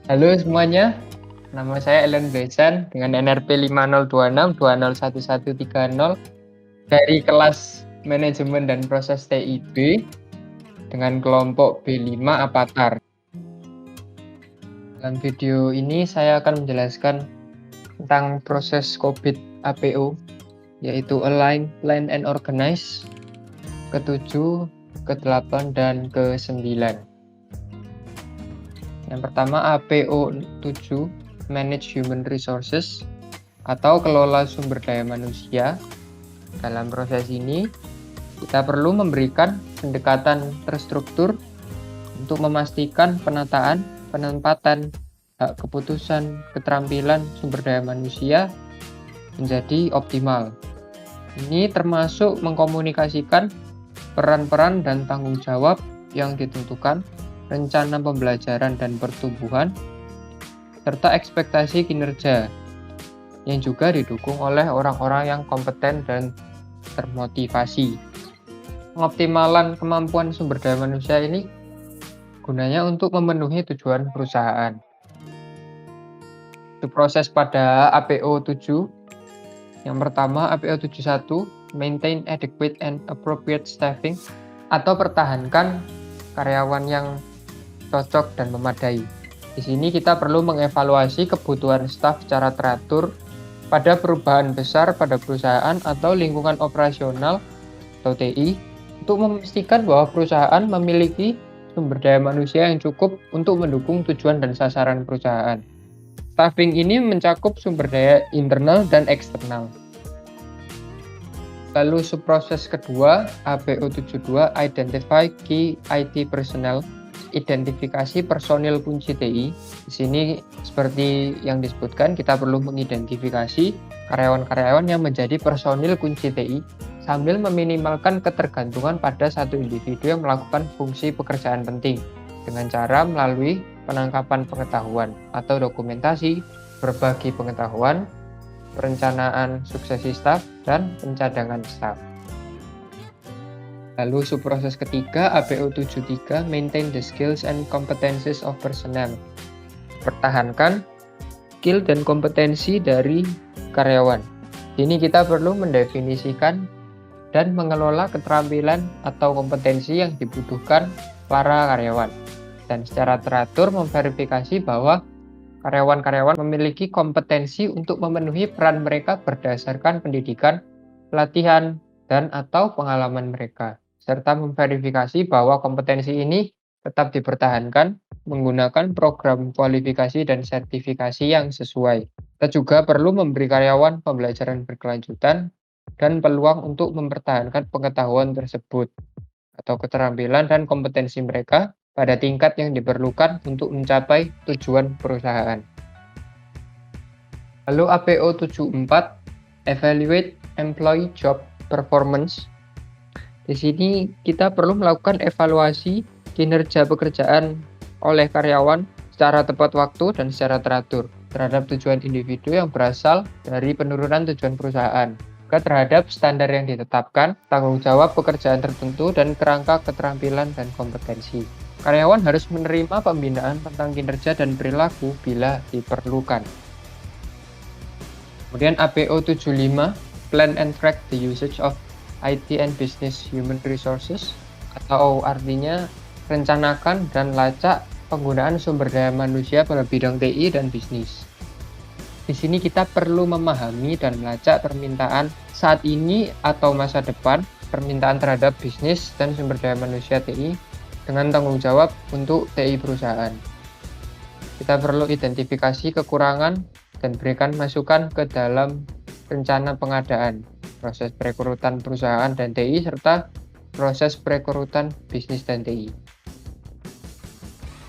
Halo semuanya, nama saya Ellen Besan dengan NRP 5026201130 dari kelas Manajemen dan Proses TIB dengan kelompok B5 Avatar. Dalam video ini saya akan menjelaskan tentang proses COVID APO, yaitu Align, Plan, and Organize, ke-7, ke-8, dan ke-9. Yang pertama APO 7, Manage Human Resources atau kelola sumber daya manusia. Dalam proses ini, kita perlu memberikan pendekatan terstruktur untuk memastikan penataan, penempatan, hak keputusan, keterampilan sumber daya manusia menjadi optimal. Ini termasuk mengkomunikasikan peran-peran dan tanggung jawab yang ditentukan, rencana pembelajaran dan pertumbuhan, serta ekspektasi kinerja yang juga didukung oleh orang-orang yang kompeten dan termotivasi. Pengoptimalan kemampuan sumber daya manusia ini gunanya untuk memenuhi tujuan perusahaan. Itu proses pada APO 7. Yang pertama APO 71, Maintain Adequate and Appropriate Staffing atau pertahankan karyawan yang cocok dan memadai. Di sini kita perlu mengevaluasi kebutuhan staf secara teratur pada perubahan besar pada perusahaan atau lingkungan operasional atau TI untuk memastikan bahwa perusahaan memiliki sumber daya manusia yang cukup untuk mendukung tujuan dan sasaran perusahaan. Staffing ini mencakup sumber daya internal dan eksternal. Lalu subproses kedua, APO 72, Identify Key IT Personnel, identifikasi personil kunci TI. Di sini seperti yang disebutkan, kita perlu mengidentifikasi karyawan-karyawan yang menjadi personil kunci TI sambil meminimalkan ketergantungan pada satu individu yang melakukan fungsi pekerjaan penting dengan cara melalui penangkapan pengetahuan atau dokumentasi, berbagi pengetahuan, perencanaan suksesi staf, dan pencadangan staf. Lalu subproses ketiga APO 73, Maintain the Skills and Competencies of Personnel. Pertahankan skill dan kompetensi dari karyawan. Ini kita perlu mendefinisikan dan mengelola keterampilan atau kompetensi yang dibutuhkan para karyawan. Dan secara teratur memverifikasi bahwa karyawan-karyawan memiliki kompetensi untuk memenuhi peran mereka berdasarkan pendidikan, pelatihan, dan atau pengalaman mereka, serta memverifikasi bahwa kompetensi ini tetap dipertahankan menggunakan program kualifikasi dan sertifikasi yang sesuai. Kita juga perlu memberi karyawan pembelajaran berkelanjutan dan peluang untuk mempertahankan pengetahuan tersebut atau keterampilan dan kompetensi mereka pada tingkat yang diperlukan untuk mencapai tujuan perusahaan. Lalu APO 74, Evaluate Employee Job Performance. Di sini kita perlu melakukan evaluasi kinerja pekerjaan oleh karyawan secara tepat waktu dan secara teratur terhadap tujuan individu yang berasal dari penurunan tujuan perusahaan, terhadap standar yang ditetapkan, tanggung jawab pekerjaan tertentu, dan kerangka keterampilan dan kompetensi. Karyawan harus menerima pembinaan tentang kinerja dan perilaku bila diperlukan. Kemudian APO 75, Plan and Track the Usage of IT and Business Human Resources, atau artinya rencanakan dan lacak penggunaan sumber daya manusia pada bidang TI dan bisnis. Di sini kita perlu memahami dan melacak permintaan saat ini atau masa depan, permintaan terhadap bisnis dan sumber daya manusia TI dengan tanggung jawab untuk TI perusahaan. Kita perlu identifikasi kekurangan dan berikan masukan ke dalam rencana pengadaan, proses perekrutan perusahaan dan TI, serta proses perekrutan bisnis dan TI.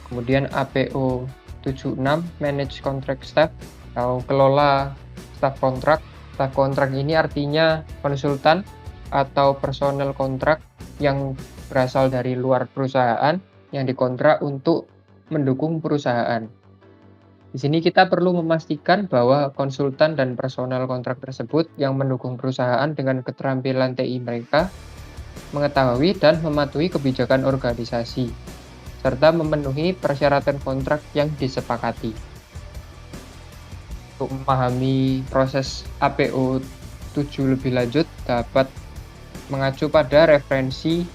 Kemudian APO 76, Manage Contract Staff atau kelola staf kontrak. Staf kontrak ini artinya konsultan atau personel kontrak yang berasal dari luar perusahaan yang dikontrak untuk mendukung perusahaan. Di sini kita perlu memastikan bahwa konsultan dan personel kontrak tersebut yang mendukung perusahaan dengan keterampilan TI mereka mengetahui dan mematuhi kebijakan organisasi, serta memenuhi persyaratan kontrak yang disepakati. Untuk memahami proses APO 7 lebih lanjut, dapat mengacu pada referensi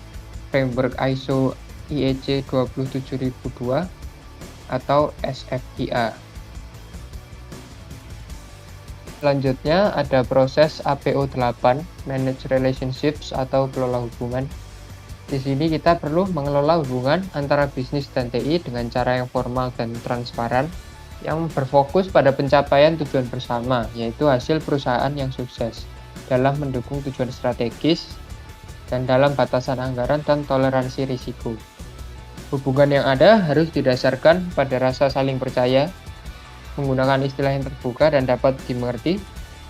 framework ISO IEC 27002 atau SFIA. Selanjutnya ada proses APO 8, Manage Relationships atau kelola hubungan. Di sini kita perlu mengelola hubungan antara bisnis dan TI dengan cara yang formal dan transparan, yang berfokus pada pencapaian tujuan bersama, yaitu hasil perusahaan yang sukses dalam mendukung tujuan strategis dan dalam batasan anggaran dan toleransi risiko. Hubungan yang ada harus didasarkan pada rasa saling percaya, menggunakan istilah yang terbuka dan dapat dimengerti,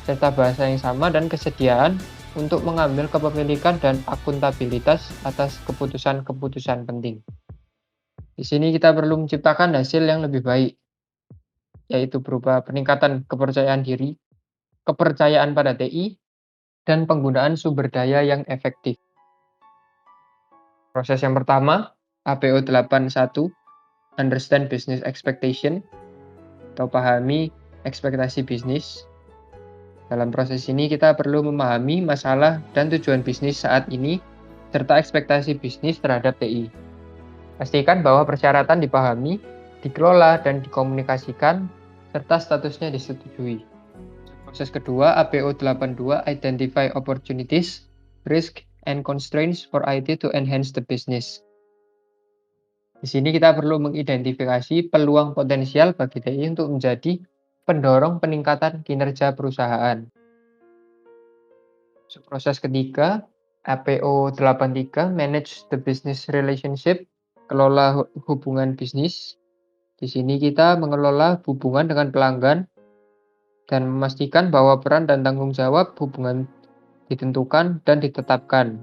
serta bahasa yang sama dan kesediaan untuk mengambil kepemilikan dan akuntabilitas atas keputusan-keputusan penting. Di sini kita perlu menciptakan hasil yang lebih baik, yaitu berupa peningkatan kepercayaan diri, kepercayaan pada TI, dan penggunaan sumber daya yang efektif. Proses yang pertama, APO 81, Understand Business Expectation, atau pahami ekspektasi bisnis. Dalam proses ini kita perlu memahami masalah dan tujuan bisnis saat ini, serta ekspektasi bisnis terhadap TI. Pastikan bahwa persyaratan dipahami, dikelola, dan dikomunikasikan, serta statusnya disetujui. Proses kedua, APO 82, Identify Opportunities, Risk, and Constraints for IT to Enhance the Business. Di sini kita perlu mengidentifikasi peluang potensial bagi TI untuk menjadi pendorong peningkatan kinerja perusahaan. Proses ketiga, APO 83, Manage the Business Relationship, kelola hubungan bisnis. Di sini kita mengelola hubungan dengan pelanggan dan memastikan bahwa peran dan tanggung jawab hubungan ditentukan dan ditetapkan,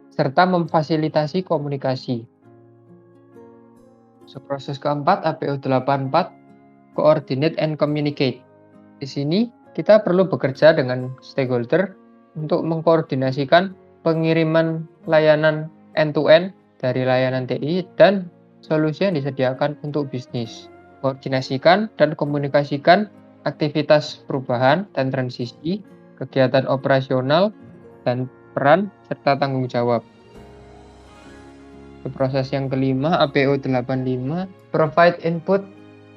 serta memfasilitasi komunikasi. Proses keempat, APO 84, Coordinate and Communicate. Di sini kita perlu bekerja dengan stakeholder untuk mengkoordinasikan pengiriman layanan end-to-end dari layanan TI dan solusi yang disediakan untuk bisnis. Koordinasikan dan komunikasikan aktivitas perubahan dan transisi, kegiatan operasional, dan peran serta tanggung jawab. Proses yang kelima, APO 85, Provide Input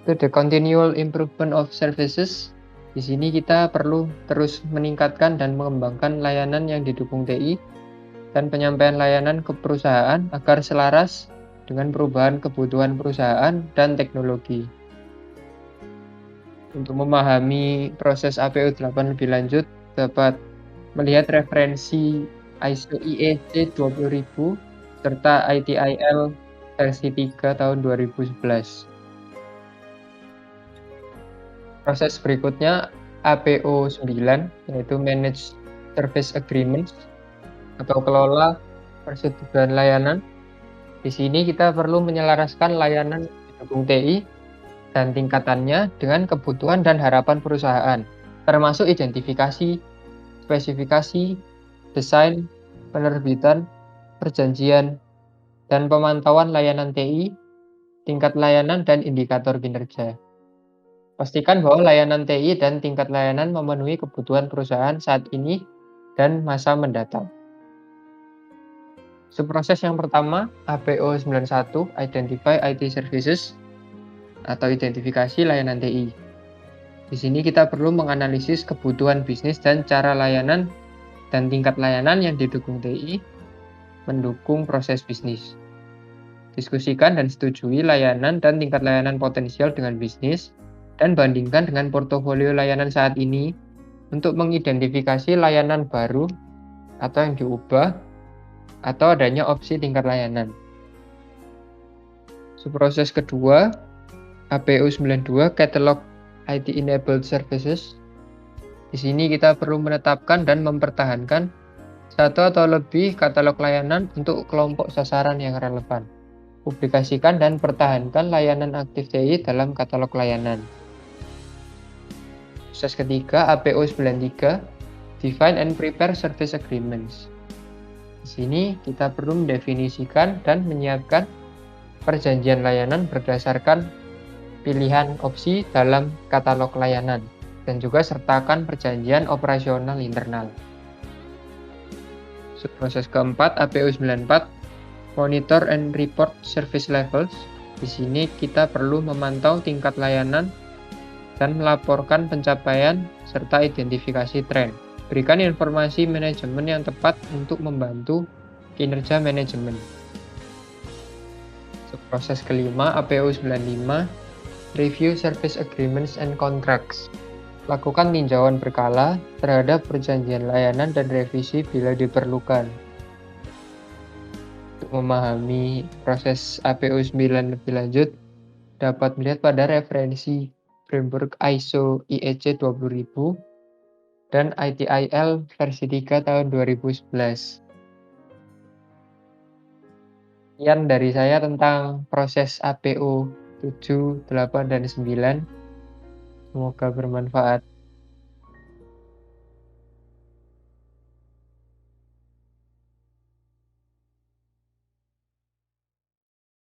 to the Continual Improvement of Services. Di sini kita perlu terus meningkatkan dan mengembangkan layanan yang didukung TI dan penyampaian layanan ke perusahaan agar selaras dengan perubahan kebutuhan perusahaan dan teknologi. Untuk memahami proses APO 8 lebih lanjut, dapat melihat referensi ISO IEC 20000 serta ITIL versi 3 tahun 2011. Proses berikutnya APO 9, yaitu Manage Service Agreements atau kelola persetujuan layanan. Di sini kita perlu menyelaraskan layanan didukung TI dan tingkatannya dengan kebutuhan dan harapan perusahaan, termasuk identifikasi, spesifikasi, desain, penerbitan, perjanjian, dan pemantauan layanan TI, tingkat layanan, dan indikator kinerja. Pastikan bahwa layanan TI dan tingkat layanan memenuhi kebutuhan perusahaan saat ini dan masa mendatang. Subproses yang pertama, APO 91, Identify IT Services, atau identifikasi layanan TI. Di sini kita perlu menganalisis kebutuhan bisnis dan cara layanan dan tingkat layanan yang didukung TI mendukung proses bisnis. Diskusikan dan setujui layanan dan tingkat layanan potensial dengan bisnis dan bandingkan dengan portofolio layanan saat ini untuk mengidentifikasi layanan baru atau yang diubah atau adanya opsi tingkat layanan. Subproses kedua, APO 92, Catalog IT Enabled Services. Di sini kita perlu menetapkan dan mempertahankan satu atau lebih katalog layanan untuk kelompok sasaran yang relevan. Publikasikan dan pertahankan layanan aktif TI dalam katalog layanan. Proses ketiga, APO 93, Define and Prepare Service Agreements. Di sini kita perlu mendefinisikan dan menyiapkan perjanjian layanan berdasarkan pilihan opsi dalam katalog layanan, dan juga sertakan perjanjian operasional internal. Proses keempat, APU 94, monitor and report service levels. Di sini kita perlu memantau tingkat layanan dan melaporkan pencapaian serta identifikasi tren. Berikan informasi manajemen yang tepat untuk membantu kinerja manajemen. Proses kelima, APU 95, review service agreements and contracts. Lakukan tinjauan berkala terhadap perjanjian layanan dan revisi bila diperlukan. Untuk memahami proses APU 9 lebih lanjut, dapat melihat pada referensi framework ISO IEC 20000 dan ITIL versi 3 tahun 2011. Sekian dari saya tentang proses APU 7, 8, dan 9. Semoga bermanfaat.